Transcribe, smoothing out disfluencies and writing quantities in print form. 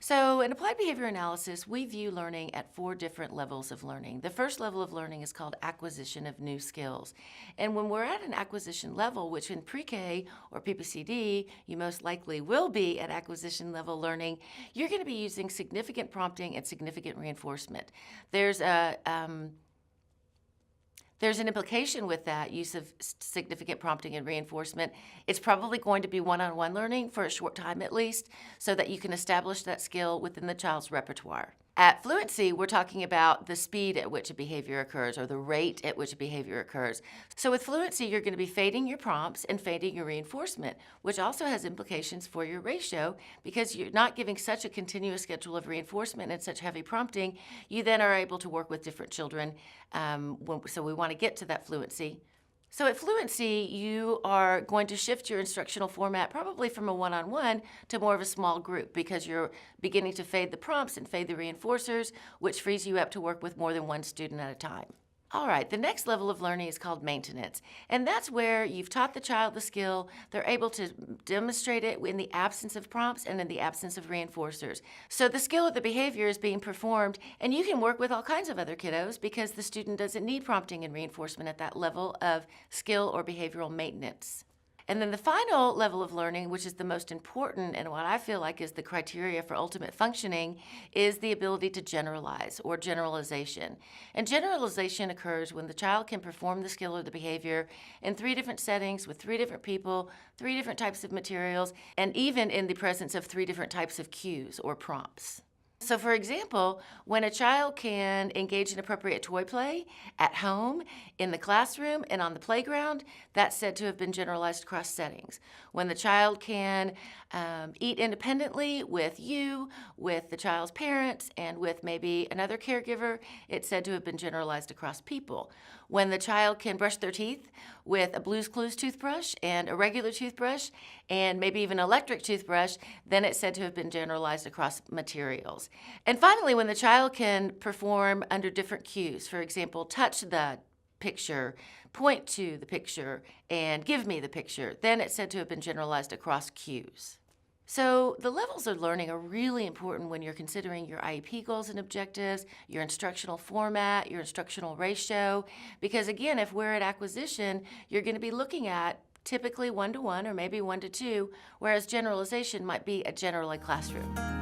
So in applied behavior analysis, we view learning at 4 different levels of learning. The first level of learning is called acquisition of new skills. And when we're at an acquisition level, which in pre-K or PPCD, you most likely will be at acquisition level learning, you're going to be using significant prompting and significant reinforcement. There's an implication with that use of significant prompting and reinforcement. It's probably going to be one-on-one learning for a short time at least, so that you can establish that skill within the child's repertoire. At Fluency, we're talking about the speed at which a behavior occurs or the rate at which a behavior occurs. So with Fluency, you're going to be fading your prompts and fading your reinforcement, which also has implications for your ratio because you're not giving such a continuous schedule of reinforcement and such heavy prompting. You then are able to work with different children. So we want to get to that fluency. So at Fluency, you are going to shift your instructional format probably from a one-on-one to more of a small group because you're beginning to fade the prompts and fade the reinforcers, which frees you up to work with more than one student at a time. All right, the next level of learning is called maintenance, and that's where you've taught the child the skill, they're able to demonstrate it in the absence of prompts and in the absence of reinforcers. So the skill of the behavior is being performed, and you can work with all kinds of other kiddos because the student doesn't need prompting and reinforcement at that level of skill or behavioral maintenance. And then the final level of learning, which is the most important and what I feel like is the criteria for ultimate functioning, is the ability to generalize or generalization. And generalization occurs when the child can perform the skill or the behavior in 3 different settings with 3 different people, 3 different types of materials, and even in the presence of 3 different types of cues or prompts. So for example, when a child can engage in appropriate toy play at home, in the classroom, and on the playground, that's said to have been generalized across settings. When the child can eat independently with you, with the child's parents, and with maybe another caregiver, it's said to have been generalized across people. When the child can brush their teeth with a Blue's Clues toothbrush and a regular toothbrush, and maybe even an electric toothbrush, then it's said to have been generalized across materials. And finally, when the child can perform under different cues, for example, touch the picture, point to the picture, and give me the picture, then it's said to have been generalized across cues. So the levels of learning are really important when you're considering your IEP goals and objectives, your instructional format, your instructional ratio, because again, if we're at acquisition, you're going to be looking at typically 1-to-1 or maybe 1-to-2, whereas generalization might be a general ed classroom.